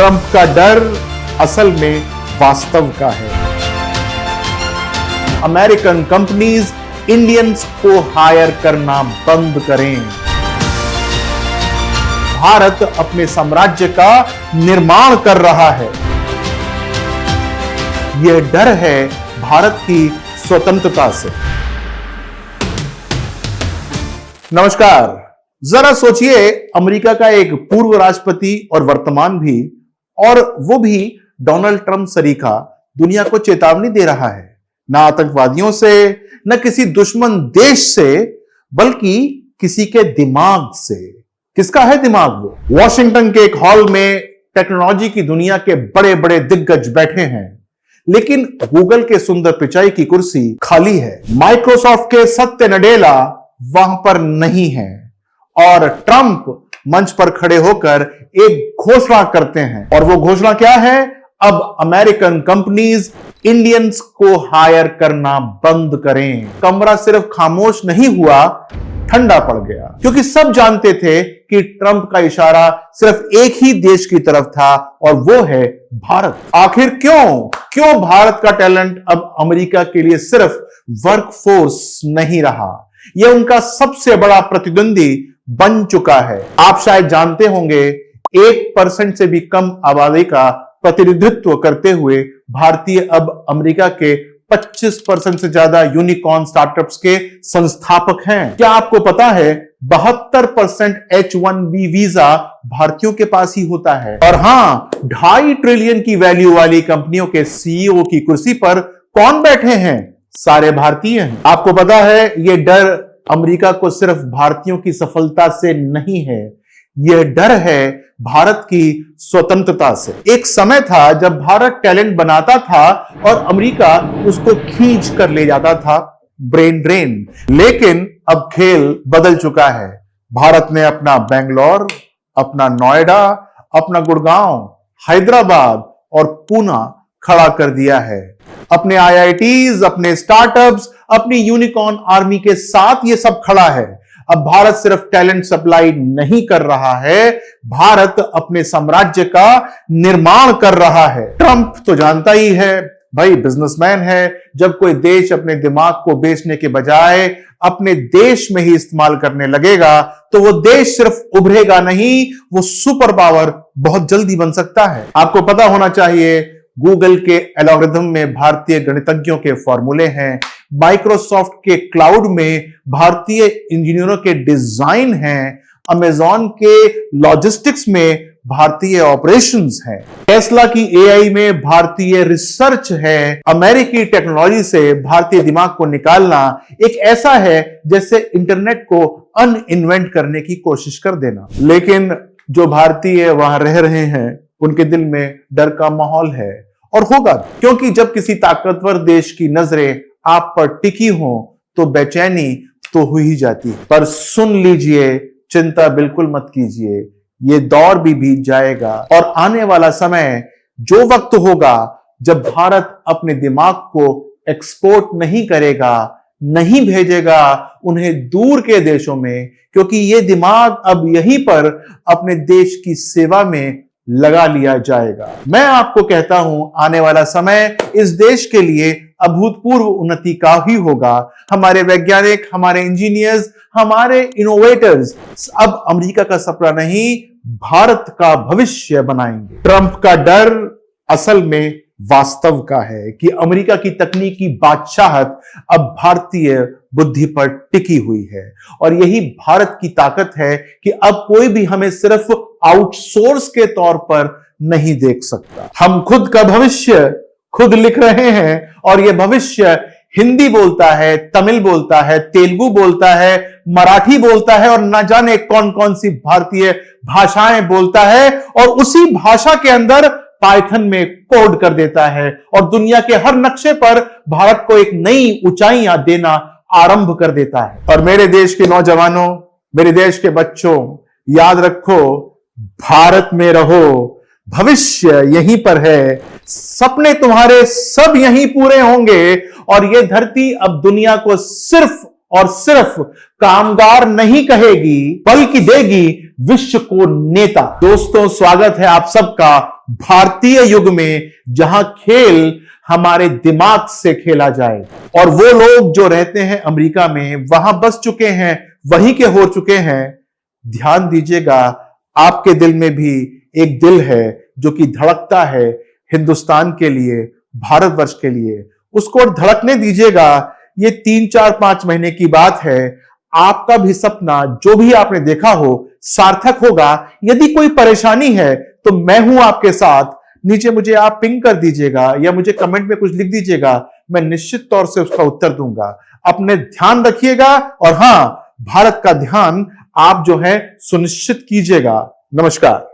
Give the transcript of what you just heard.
Trump का डर असल में वास्तव का है। अमेरिकन कंपनीज इंडियंस को हायर करना बंद करें। भारत अपने साम्राज्य का निर्माण कर रहा है। यह डर है भारत की स्वतंत्रता से। नमस्कार। जरा सोचिए, अमेरिका का एक पूर्व राष्ट्रपति और वर्तमान भी, और वो भी डोनाल्ड ट्रंप सरीखा, दुनिया को चेतावनी दे रहा है, ना आतंकवादियों से, न किसी दुश्मन देश से, बल्कि किसी के दिमाग से। किसका है दिमाग? वो वॉशिंगटन के एक हॉल में टेक्नोलॉजी की दुनिया के बड़े बड़े दिग्गज बैठे हैं, लेकिन गूगल के सुंदर पिचाई की कुर्सी खाली है। माइक्रोसॉफ्ट के सत्य नडेला वहां पर नहीं है, और ट्रंप मंच पर खड़े होकर एक घोषणा करते हैं। और वो घोषणा क्या है? अब अमेरिकन कंपनीज इंडियंस को हायर करना बंद करें। कमरा सिर्फ खामोश नहीं हुआ, ठंडा पड़ गया, क्योंकि सब जानते थे कि ट्रंप का इशारा सिर्फ एक ही देश की तरफ था, और वो है भारत। आखिर क्यों भारत का टैलेंट अब अमेरिका के लिए सिर्फ वर्कफोर्स नहीं रहा, यह उनका सबसे बड़ा प्रतिद्वंदी बन चुका है। आप शायद जानते होंगे, 1% से भी कम आबादी का प्रतिनिधित्व करते हुए भारतीय अब अमेरिका के 25% से ज्यादा यूनिकॉर्न स्टार्टअप्स के संस्थापक हैं। क्या आपको पता है 72% H-1B वीजा भारतीयों के पास ही होता है? और हां, 2.5 ट्रिलियन की वैल्यू वाली कंपनियों के सीईओ की कुर्सी पर कौन बैठे हैं? सारे भारतीय हैं। आपको पता है, यह डर अमेरिका को सिर्फ भारतीयों की सफलता से नहीं है, यह डर है भारत की स्वतंत्रता से। एक समय था जब भारत टैलेंट बनाता था और अमेरिका उसको खींच कर ले जाता था, ब्रेन ड्रेन। लेकिन अब खेल बदल चुका है। भारत ने अपना बेंगलोर, अपना नोएडा, अपना गुड़गांव, हैदराबाद और पूना खड़ा कर दिया है। अपने IITs, अपने स्टार्टअप्स, अपनी यूनिकॉर्न आर्मी के साथ ये सब खड़ा है। अब भारत सिर्फ टैलेंट सप्लाई नहीं कर रहा है, भारत अपने साम्राज्य का निर्माण कर रहा है। ट्रंप तो जानता ही है भाई, बिजनेसमैन है। जब कोई देश अपने दिमाग को बेचने के बजाय अपने देश में ही इस्तेमाल करने लगेगा, तो वो देश सिर्फ उभरेगा नहीं, वो सुपर पावर बहुत जल्दी बन सकता है। आपको पता होना चाहिए, गूगल के एल्गोरिथम में भारतीय गणितज्ञों के फॉर्मूले हैं, माइक्रोसॉफ्ट के क्लाउड में भारतीय इंजीनियरों के डिजाइन हैं, अमेजॉन के लॉजिस्टिक्स में भारतीय ऑपरेशंस हैं, टेस्ला की AI में भारतीय रिसर्च है। अमेरिकी टेक्नोलॉजी से भारतीय दिमाग को निकालना एक ऐसा है जैसे इंटरनेट को अनइन्वेंट करने की कोशिश कर देना। लेकिन जो भारतीय वहां रह रहे हैं, उनके दिल में डर का माहौल है, और होगा, क्योंकि जब किसी ताकतवर देश की नजरें आप पर टिकी हो तो बेचैनी तो हो ही जाती है। पर सुन लीजिए, चिंता बिल्कुल मत कीजिए, ये दौर भी बीत जाएगा, और आने वाला समय जो वक्त होगा जब भारत अपने दिमाग को एक्सपोर्ट नहीं करेगा, नहीं भेजेगा उन्हें दूर के देशों में, क्योंकि ये दिमाग अब यहीं पर अपने देश की सेवा में लगा लिया जाएगा। मैं आपको कहता हूं, आने वाला समय इस देश के लिए अभूतपूर्व उन्नति का ही होगा। हमारे वैज्ञानिक, हमारे इंजीनियर्स, हमारे इनोवेटर्स अब अमेरिका का सपना नहीं, भारत का भविष्य बनाएंगे। ट्रंप का डर असल में वास्तव का है कि अमेरिका की तकनीकी बादशाहत अब भारतीय बुद्धि पर टिकी हुई है, और यही भारत की ताकत है कि अब कोई भी हमें सिर्फ आउटसोर्स के तौर पर नहीं देख सकता। हम खुद का भविष्य खुद लिख रहे हैं, और यह भविष्य हिंदी बोलता है, तमिल बोलता है, तेलुगु बोलता है, मराठी बोलता है, और न जाने कौन कौन सी भारतीय भाषाएं बोलता है, और उसी भाषा के अंदर पाइथन में कोड कर देता है, और दुनिया के हर नक्शे पर भारत को एक नई ऊंचाइयां देना आरंभ कर देता है। और मेरे देश के नौजवानों, मेरे देश के बच्चों, याद रखो, भारत में रहो, भविष्य यहीं पर है, सपने तुम्हारे सब यहीं पूरे होंगे, और यह धरती अब दुनिया को सिर्फ और सिर्फ कामगार नहीं कहेगी, बल्कि देगी विश्व को नेता। दोस्तों, स्वागत है आप सबका भारतीय युग में जहां खेल हमारे दिमाग से खेला जाए। और वो लोग जो रहते हैं अमेरिका में, वहां बस चुके हैं, वहीं के हो चुके हैं। ध्यान दीजिएगा, आपके दिल में भी एक दिल है जो कि धड़कता है हिंदुस्तान के लिए, भारतवर्ष के लिए। उसको धड़कने दीजिएगा। ये 3-4-5 महीने की बात है। आपका भी सपना, जो भी आपने देखा हो, सार्थक होगा। यदि कोई परेशानी है तो मैं हूं आपके साथ। नीचे मुझे आप पिंग कर दीजिएगा या मुझे कमेंट में कुछ लिख दीजिएगा, मैं निश्चित तौर से उसका उत्तर दूंगा। अपने ध्यान रखिएगा और हां, भारत का ध्यान आप जो है सुनिश्चित कीजिएगा। नमस्कार।